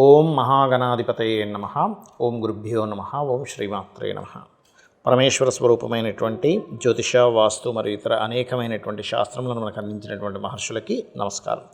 ఓం మహాగణాధిపతయే నమః. ఓం గురుభ్యో నమః. ఓం శ్రీమాత్రే నమః. పరమేశ్వర స్వరూపమైనటువంటి జ్యోతిష, వాస్తు మరియు ఇతర అనేకమైనటువంటి శాస్త్రములను మనకు అందించినటువంటి మహర్షులకి నమస్కారం.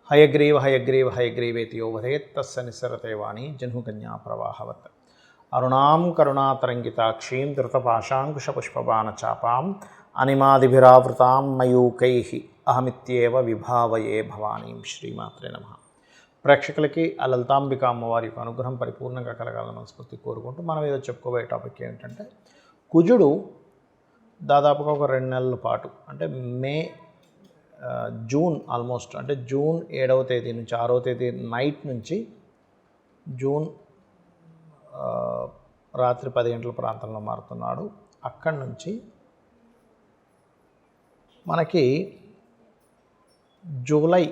హయగ్రీవ హయగ్రీవ హయగ్రీవేతి యో వదేత్ తస్య నిస్సరతే వాణి జహ్నుకన్యా ప్రవాహవత్. అరుణాం కరుణాతరంగితాక్షీం ధృతపాశాంకుశపుష్పబాణచాపాం అనిమాదిభిరావృతాం మయూకైః అహమిత్యేవ విభావయే భవానీం. శ్రీమాత్రే నమః. ప్రేక్షకులకి ఆ లలితాంబిక అమ్మవారి యొక్క అనుగ్రహం పరిపూర్ణంగా కలగాలని మనస్ఫూర్తి కోరుకుంటూ మనం ఏదో చెప్పుకోబోయే టాపిక్ ఏమిటంటే, కుజుడు దాదాపుగా ఒక 2 నెలల పాటు అంటే జూన్ ఆల్మోస్ట్ అంటే జూన్ 7వ తేదీ నుంచి 6వ తేదీ నైట్ నుంచి జూన్ రాత్రి 10 గంటల ప్రాంతంలో మారుతున్నాడు. అక్కడి నుంచి మనకి జూలై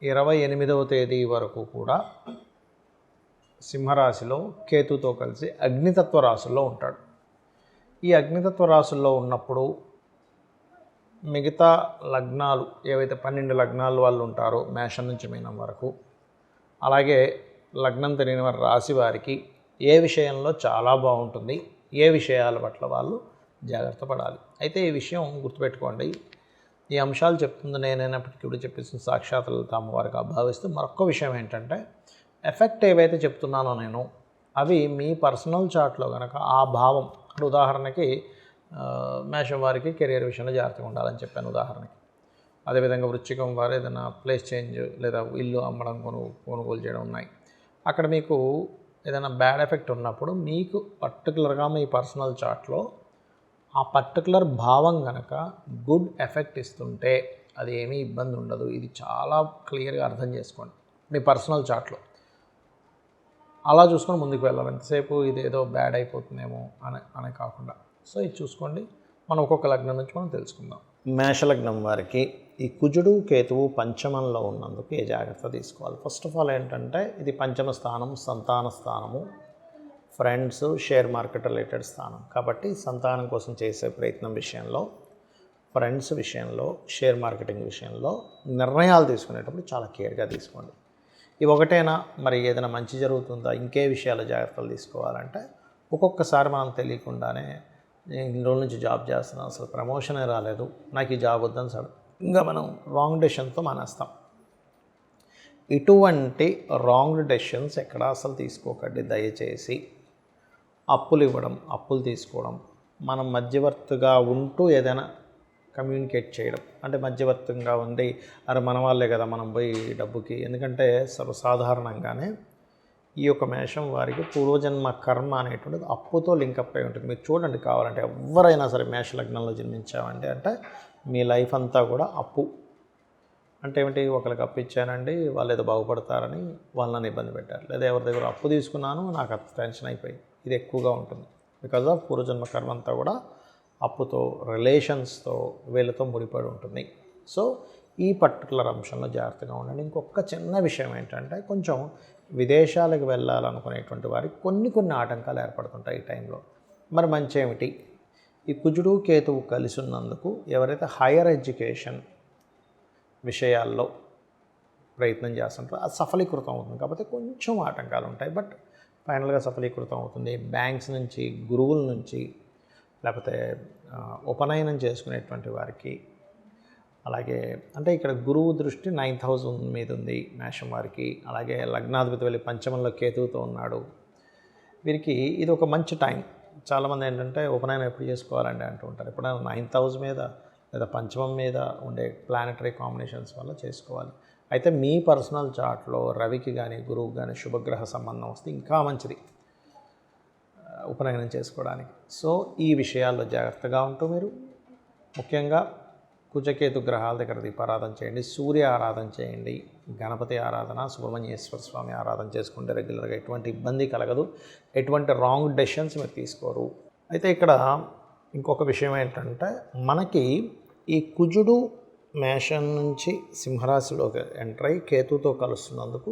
28వ తేదీ వరకు కూడా సింహరాశిలో కేతుతో కలిసి అగ్నితత్వ రాశుల్లో ఉంటాడు. ఈ అగ్నితత్వ రాశుల్లో ఉన్నప్పుడు మిగతా లగ్నాలు ఏవైతే 12 లగ్నాలు వాళ్ళు ఉంటారో మేషం నుంచి మీనం వరకు, అలాగే లగ్నం తెలియని వారి రాశి వారికి ఏ విషయంలో చాలా బాగుంటుంది, ఏ విషయాల పట్ల వాళ్ళు జాగ్రత్త పడాలి. అయితే ఈ విషయం గుర్తుపెట్టుకోండి, ఈ అంశాలు చెప్తుంది నేనైనప్పటికీ కూడా చెప్పేసిన సాక్షాత్ లలిత అమ్మవారిగా భావిస్తూ మరొక విషయం ఏంటంటే, ఎఫెక్ట్ ఏవైతే చెప్తున్నానో నేను అవి మీ పర్సనల్ చార్ట్లో కనుక ఆ భావం, అంటే ఉదాహరణకి మేషం వారికి కెరియర్ విషయంలో జాగ్రత్తగా ఉండాలని చెప్పాను ఉదాహరణకి. అదేవిధంగా వృశ్చికం వారు ఏదైనా ప్లేస్ చేంజ్ లేదా ఇల్లు అమ్మడం కొనుగోలు చేయడం ఉన్నాయి. అక్కడ మీకు ఏదైనా బ్యాడ్ ఎఫెక్ట్ ఉన్నప్పుడు మీకు పర్టికులర్గా మీ పర్సనల్ చార్ట్లో ఆ పర్టికులర్ భావం కనుక గుడ్ ఎఫెక్ట్ ఇస్తుంటే అది ఏమీ ఇబ్బంది ఉండదు. ఇది చాలా క్లియర్గా అర్థం చేసుకోండి మీ పర్సనల్ చార్ట్లో. అలా చూసుకొని ముందుకు వెళ్ళాలి. ఎంతసేపు ఇది ఏదో బ్యాడ్ అయిపోతుందేమో అని కాకుండా. సో ఇది చూసుకోండి. మనం ఒక్కొక్క లగ్నం నుంచి మనం తెలుసుకుందాం. మేషలగ్నం వారికి ఈ కుజుడు కేతువు పంచమంలో ఉన్నందుకు ఏ జాగ్రత్త తీసుకోవాలి? ఫస్ట్ ఆఫ్ ఆల్ ఏంటంటే, ఇది పంచమ స్థానం, సంతాన స్థానము, ఫ్రెండ్స్, షేర్ మార్కెట్ రిలేటెడ్ స్థానం. కాబట్టి సంతానం కోసం చేసే ప్రయత్నం విషయంలో, ఫ్రెండ్స్ విషయంలో, షేర్ మార్కెటింగ్ విషయంలో నిర్ణయాలు తీసుకునేటప్పుడు చాలా కేర్గా తీసుకోండి. ఇవి ఒకటేనా, మరి ఏదైనా మంచి జరుగుతుందా, ఇంకే విషయాల జాగ్రత్తలు తీసుకోవాలంటే, ఒక్కొక్కసారి మనం తెలియకుండానే ఇన్ని రోజుల నుంచి జాబ్ చేస్తున్నాం, అసలు ప్రమోషనే రాలేదు, నాకు ఈ జాబ్ వద్దని సడన్గా మనం రాంగ్ డెసిషన్తో మానేస్తాం. ఇటువంటి రాంగ్ డెసిషన్స్ ఎక్కడ అసలు తీసుకోకండి దయచేసి. అప్పులు ఇవ్వడం, అప్పులు తీసుకోవడం, మనం మధ్యవర్తిగా ఉంటూ ఏదైనా కమ్యూనికేట్ చేయడం, అంటే మధ్యవర్తంగా ఉండి అరే మన వాళ్ళే కదా మనం పోయి డబ్బుకి, ఎందుకంటే సర్వసాధారణంగానే ఈ యొక్క మేషం వారికి పూర్వజన్మ కర్మ అనేటువంటిది అప్పుతో లింకప్ అయి ఉంటుంది. మీరు చూడండి, కావాలంటే ఎవరైనా సరే మేష లగ్నంలో జన్మించామండి అంటే మీ లైఫ్ అంతా కూడా అప్పు. అంటే ఏమిటి, ఒకరికి అప్పు ఇచ్చానండి వాళ్ళు ఏదో బాగుపడతారని వాళ్ళని ఇబ్బంది పెట్టారు, లేదా ఎవరి దగ్గర అప్పు తీసుకున్నాను నాకు అంత టెన్షన్ అయిపోయి, ఇది ఎక్కువగా ఉంటుంది. బికాజ్ ఆఫ్ పూర్వజన్మ కర్మ అంతా కూడా అప్పుతో, రిలేషన్స్తో, వీళ్ళతో ముడిపడి ఉంటుంది. సో ఈ పర్టికులర్ అంశంలో జాగ్రత్తగా ఉండండి. ఇంకొక చిన్న విషయం ఏంటంటే, కొంచెం విదేశాలకు వెళ్ళాలనుకునేటువంటి వారికి కొన్ని ఆటంకాలు ఏర్పడుతుంటాయి ఈ టైంలో. మరి మంచి ఏమిటి, ఈ కుజుడు కేతువు కలిసి ఉన్నందుకు ఎవరైతే హైయర్ ఎడ్యుకేషన్ విషయాల్లో ప్రయత్నం చేస్తుంటారో అది సఫలీకృతం అవుతుంది. కాకపోతే కొంచెం ఆటంకాలు ఉంటాయి, బట్ ఫైనల్గా సఫలీకృతం అవుతుంది. బ్యాంక్స్ నుంచి, గురువుల నుంచి, లేకపోతే ఉపనయనం చేసుకునేటువంటి వారికి, అలాగే అంటే ఇక్కడ గురువు దృష్టి 9th హౌస్ మీద ఉంది మేషం వారికి. అలాగే లగ్నాధిపతి వెళ్ళి పంచమంలో కేతువుతో ఉన్నాడు. వీరికి ఇది ఒక మంచి టైం. చాలామంది ఏంటంటే ఉపనయనం ఎప్పుడు చేసుకోవాలండి అంటూ ఉంటారు. ఎప్పుడైనా 9th హౌస్ మీద లేదా పంచమం మీద ఉండే ప్లానెటరీ కాంబినేషన్స్ వల్ల చేసుకోవాలి. అయితే మీ పర్సనల్ చార్ట్లో రవికి కానీ గురువుకి కానీ శుభగ్రహ సంబంధం వస్తే ఇంకా మంచిది ఉపనయనం చేసుకోవడానికి. సో ఈ విషయాల్లో జాగ్రత్తగా ఉంటూ మీరు ముఖ్యంగా కుజకేతు గ్రహాల దగ్గర దీపారాధన చేయండి, సూర్య ఆరాధన చేయండి, గణపతి ఆరాధన, సుబ్రహ్మణ్యేశ్వర స్వామి ఆరాధన చేసుకుంటే రెగ్యులర్గా ఎటువంటి ఇబ్బంది కలగదు, ఎటువంటి రాంగ్ డెసిషన్స్ మీరు తీసుకోరు. అయితే ఇక్కడ ఇంకొక విషయం ఏంటంటే, మనకి ఈ కుజుడు మేషం నుంచి సింహరాశిలోకి ఎంటర్ అయ్యి కేతుతో కలుస్తున్నందుకు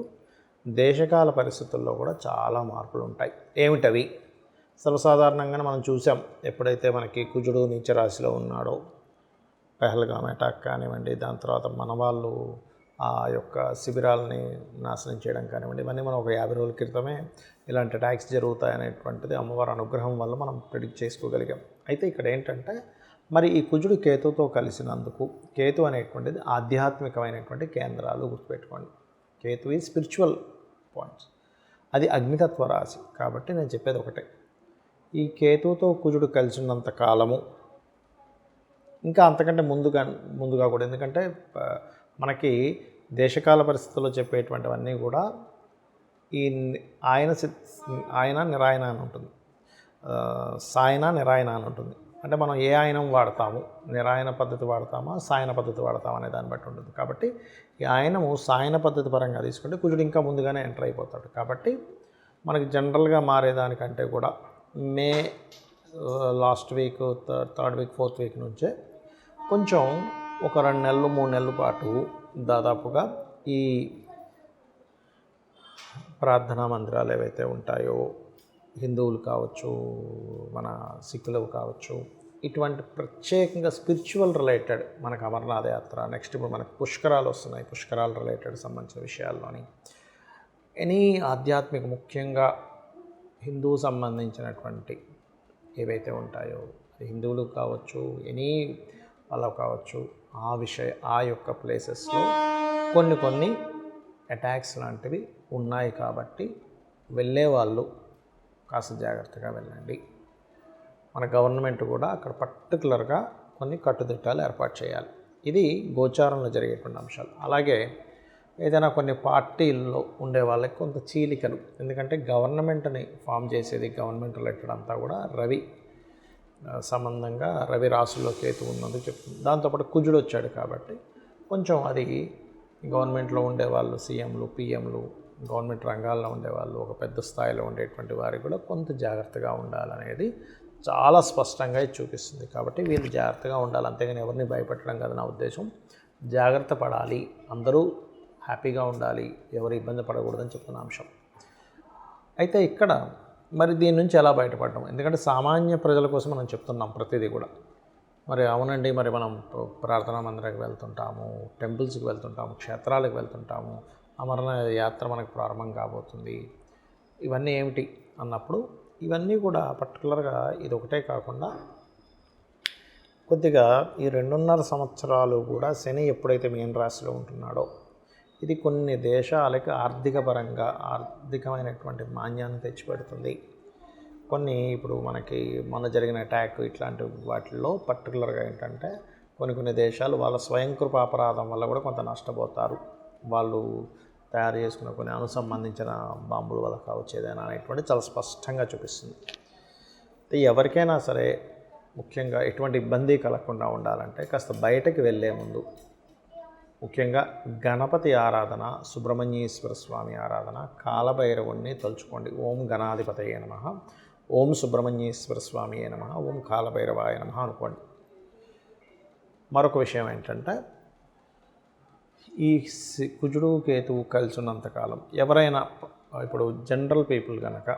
దేశకాల పరిస్థితుల్లో కూడా చాలా మార్పులు ఉంటాయి. ఏమిటవి? సర్వసాధారణంగానే మనం చూసాం, ఎప్పుడైతే మనకి కుజుడు నీచ రాశిలో ఉన్నాడో, పెహల్గామ్ అటాక్ కానివ్వండి, దాని తర్వాత మన వాళ్ళు ఆ యొక్క శిబిరాలని నాశనం చేయడం కానివ్వండి, ఇవన్నీ మనం ఒక 50 రోజుల క్రితమే ఇలాంటి అటాక్స్ జరుగుతాయనేటువంటిది అమ్మవారి అనుగ్రహం వల్ల మనం ప్రిడిక్ట్ చేసుకోగలిగాం. అయితే ఇక్కడ ఏంటంటే మరి ఈ కుజుడు కేతుతో కలిసినందుకు, కేతు అనేటువంటిది ఆధ్యాత్మికమైనటువంటి కేంద్రాలు గుర్తుపెట్టుకోండి. కేతు ఈ స్పిరిచువల్ పాయింట్స్, అది అగ్నితత్వ రాశి. కాబట్టి నేను చెప్పేది ఒకటే, ఈ కేతుతో కుజుడు కలిసి ఉన్నంత కాలము, ఇంకా అంతకంటే ముందుగా కూడా, ఎందుకంటే మనకి దేశకాల పరిస్థితుల్లో చెప్పేటువంటివన్నీ కూడా ఈ ఆయన నిరాయన అని ఉంటుంది, సాయన నిరాయన అని ఉంటుంది. అంటే మనం ఏ ఆయనం వాడతాము, నిరాయన పద్ధతి వాడతామా సాయన పద్ధతి వాడతామా అనే దాన్ని బట్టి ఉంటుంది. కాబట్టి ఈ ఆయనము సాయన పద్ధతి పరంగా తీసుకుంటే కుజుడు ఇంకా ముందుగానే ఎంటర్ అయిపోతాడు. కాబట్టి మనకి జనరల్గా మారేదానికంటే కూడా May last week, third week, fourth week నుంచే కొంచెం ఒక 2 నెలలు 3 నెలల పాటు దాదాపుగా ఈ ప్రార్థనా మందిరాలు ఏవైతే ఉంటాయో, హిందువులు కావచ్చు, మన సిక్కులు కావచ్చు, ఇటువంటి ప్రత్యేకంగా స్పిరిచువల్ రిలేటెడ్ మనకు అమర్నాథ యాత్ర, నెక్స్ట్ ఇప్పుడు మనకు పుష్కరాలు వస్తున్నాయి, పుష్కరాల రిలేటెడ్ సంబంధించిన విషయాల్లోని ఎనీ ఆధ్యాత్మిక, ముఖ్యంగా హిందూ సంబంధించినటువంటి ఏవైతే ఉంటాయో, హిందువులు కావచ్చు, ఎనీ వాళ్ళు కావచ్చు, ఆ యొక్క ప్లేసెస్లో కొన్ని అటాక్స్ లాంటివి ఉన్నాయి. కాబట్టి వెళ్ళే వాళ్ళు కాస్త జాగ్రత్తగా వెళ్ళండి. మన గవర్నమెంట్ కూడా అక్కడ పర్టికులర్గా కొన్ని కట్టుదిట్టాలు ఏర్పాటు చేయాలి. ఇది గోచారంలో జరిగేటువంటి అంశాలు. అలాగే ఏదైనా కొన్ని పార్టీల్లో ఉండే వాళ్ళకి కొంత చీలికలు, ఎందుకంటే గవర్నమెంట్ని ఫామ్ చేసేది, గవర్నమెంట్ రిలేటెడ్ అంతా కూడా రవి సంబంధంగా, రవి రాశిలో కేతు ఉన్నది చెప్తుంది. దాంతోపాటు కుజుడు వచ్చాడు కాబట్టి కొంచెం అది గవర్నమెంట్లో ఉండేవాళ్ళు, సీఎంలు, పిఎంలు, గవర్నమెంట్ రంగాల్లో ఉండేవాళ్ళు, ఒక పెద్ద స్థాయిలో ఉండేటువంటి వారికి కూడా కొంత జాగ్రత్తగా ఉండాలనేది చాలా స్పష్టంగా చూపిస్తుంది. కాబట్టి వీళ్ళు జాగ్రత్తగా ఉండాలి, అంతేగాని ఎవరిని భయపెట్టడం కాదు నా ఉద్దేశం. జాగ్రత్త పడాలి, అందరూ హ్యాపీగా ఉండాలి, ఎవరు ఇబ్బంది పడకూడదని చెప్తున్న అంశం. అయితే ఇక్కడ మరి దీని నుంచి ఎలా బయటపడడం, ఎందుకంటే సామాన్య ప్రజల కోసం మనం చెప్తున్నాం ప్రతిదీ కూడా. మరి అవునండి, మరి మనం ప్రార్థనా మందిరానికి వెళ్తుంటాము, టెంపుల్స్కి వెళ్తుంటాము, క్షేత్రాలకు వెళ్తుంటాము, అమరనాథ యాత్ర మనకు ప్రారంభం కాబోతుంది, ఇవన్నీ ఏమిటి అన్నప్పుడు ఇవన్నీ కూడా పర్టికులర్గా ఇది ఒకటే కాకుండా కొద్దిగా ఈ 2.5 సంవత్సరాలు కూడా శని ఎప్పుడైతే మీన రాశిలో ఉంటున్నాడో ఇది కొన్ని దేశాలకి ఆర్థికమైనటువంటి మాన్యాన్ని తెచ్చిపెడుతుంది. కొన్ని ఇప్పుడు మనకి మొన్న జరిగిన అటాక్ ఇట్లాంటి వాటిల్లో పర్టికులర్గా ఏంటంటే కొన్ని దేశాలు వాళ్ళ స్వయంకృపాపరాధం వల్ల కూడా కొంత నష్టపోతారు. వాళ్ళు తయారు చేసుకున్న కొన్ని సంబంధించిన బాంబుల వల్ల కావచ్చు, ఏదైనా అనేటువంటి చాలా స్పష్టంగా చూపిస్తుంది. ఎవరికైనా సరే ముఖ్యంగా ఎటువంటి ఇబ్బంది కలగకుండా ఉండాలంటే కాస్త బయటకు వెళ్ళే ముందు ముఖ్యంగా గణపతి ఆరాధన, సుబ్రహ్మణ్యేశ్వర స్వామి ఆరాధన, కాలభైరవుణ్ణి తలుచుకోండి. ఓం గణాధిపతయే నమః, ఓం సుబ్రహ్మణ్యేశ్వర స్వామియే నమః, ఓం కాలభైరవాయ నమః అనుకోండి. మరొక విషయం ఏంటంటే ఈ కుజుడు కేతువు కలిసి ఉన్నంతకాలం ఎవరైనా ఇప్పుడు జనరల్ పీపుల్ కనుక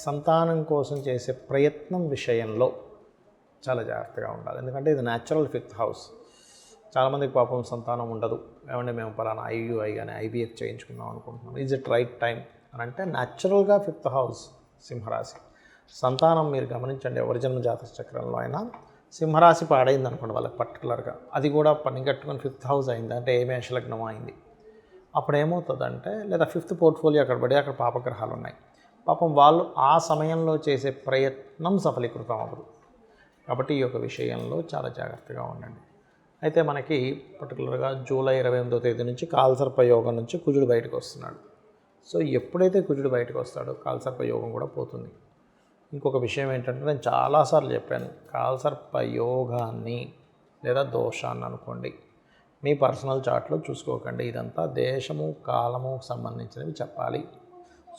సంతానం కోసం చేసే ప్రయత్నం విషయంలో చాలా జాగ్రత్తగా ఉండాలి. ఎందుకంటే ఇది న్యాచురల్ 5th హౌస్. చాలామందికి పాపం సంతానం ఉండదు, ఏమంటే మేము పలానా IUI కానీ IVF చేయించుకుందాం అనుకుంటున్నాం, ఈజ్ ఇట్ రైట్ టైం అని అంటే న్యాచురల్గా 5th హౌస్ సింహరాశి. సంతానం మీరు గమనించండి, ఎవరి జన్మ జాతక చక్రంలో అయినా సింహరాశి పాడైంది అనుకోండి వాళ్ళకి పర్టికులర్గా, అది కూడా పని కట్టుకొని 5th హౌస్ అయింది అంటే ఏ మేషలగ్నం అయింది, అప్పుడు ఏమవుతుందంటే లేదా 5th పోర్ట్ఫోలియో అక్కడ పడి అక్కడ పాపగ్రహాలు ఉన్నాయి, పాపం వాళ్ళు ఆ సమయంలో చేసే ప్రయత్నం సఫలీకృతం అవ్వదు. కాబట్టి ఈ యొక్క విషయంలో చాలా జాగ్రత్తగా ఉండండి. అయితే మనకి పర్టికులర్గా జూలై 28వ తేదీ నుంచి కాలసర్ప యోగం నుంచి కుజుడు బయటకు వస్తున్నాడు. సో ఎప్పుడైతే కుజుడు బయటకు వస్తాడో కాలసర్ప యోగం కూడా పోతుంది. ఇంకొక విషయం ఏంటంటే నేను చాలాసార్లు చెప్పాను, కాలసర్ప యోగాన్ని లేదా దోషాన్ని అనుకోండి మీ పర్సనల్ చార్ట్లో చూసుకోకండి. ఇదంతా దేశము కాలము సంబంధించినవి చెప్పాలి.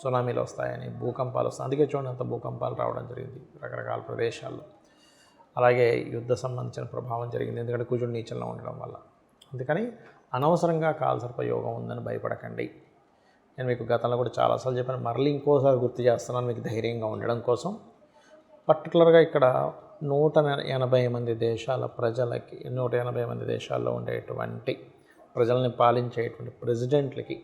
సునామీలు వస్తాయని, భూకంపాలు వస్తాయి, అందుకే చూడండి అంత భూకంపాలు రావడం జరిగింది రకరకాల ప్రదేశాల్లో. అలాగే యుద్ధ సంబంధించిన ప్రభావం జరిగింది, ఎందుకంటే కుజుడు నీచంలో ఉండడం వల్ల. అందుకని అనవసరంగా కాలసర్ప యోగం ఉందని భయపడకండి. నేను మీకు గతంలో కూడా చాలాసార్లు చెప్పాను, మరలి ఇంకోసారి గుర్తు చేస్తున్నాను మీకు ధైర్యంగా ఉండడం కోసం. పర్టికులర్గా ఇక్కడ 180 మంది దేశాల ప్రజలకి, 180 మంది దేశాల్లో ఉండేటువంటి ప్రజల్ని పాలించేటువంటి ప్రెసిడెంట్లకి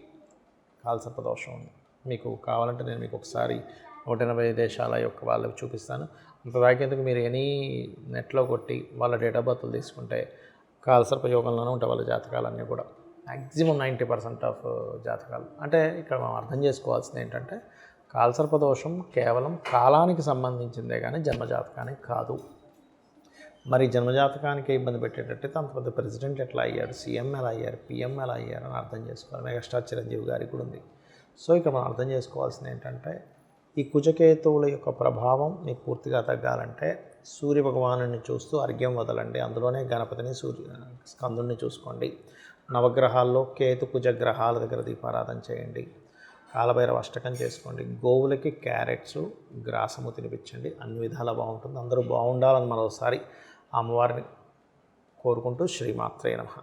కాలసర్పదోషం ఉంది. మీకు కావాలంటే నేను మీకు ఒకసారి 180 దేశాల యొక్క వాళ్ళకి చూపిస్తాను. అంత దాకేందుకు మీరు ఎనీ నెట్లో కొట్టి వాళ్ళ డేట్ ఆఫ్ బర్త్లు తీసుకుంటే కాలసర్ప యోగంలోనే ఉంటాయి వాళ్ళ జాతకాలన్నీ కూడా. మ్యాక్సిమం 90% ఆఫ్ జాతకాలు. అంటే ఇక్కడ మనం అర్థం చేసుకోవాల్సింది ఏంటంటే కాలసర్పదోషం కేవలం కాలానికి సంబంధించిందే కానీ జన్మజాతకానికి కాదు. మరి జన్మజాతకానికి ఇబ్బంది పెట్టేటట్టయితే అంత పెద్ద ప్రెసిడెంట్ ఎట్లా అయ్యారు, సీఎం ఎలా అయ్యారు, పిఎం ఎలా అయ్యారు అని అర్థం చేసుకోవాలి. మెగాస్టార్ చిరంజీవి గారికి కూడా ఉంది. సో ఇక్కడ మనం అర్థం చేసుకోవాల్సింది ఏంటంటే ఈ కుజకేతువుల యొక్క ప్రభావం మీకు పూర్తిగా తగ్గాలంటే సూర్య భగవానుని చూస్తూ అర్ఘ్యం వదలండి. అందులోనే గణపతిని స్కందుని చూసుకోండి. నవగ్రహాల్లో కేతు కుజ గ్రహాల దగ్గర దీపారాధన చేయండి. కాలభైరవ అష్టకం చేసుకోండి. గోవులకి క్యారెట్స్ గ్రాసము తినిపించండి. అన్ని విధాలా బాగుంటుంది. అందరూ బాగుండాలని మరోసారి అమ్మవారిని కోరుకుంటూ శ్రీమాత్రే నమః.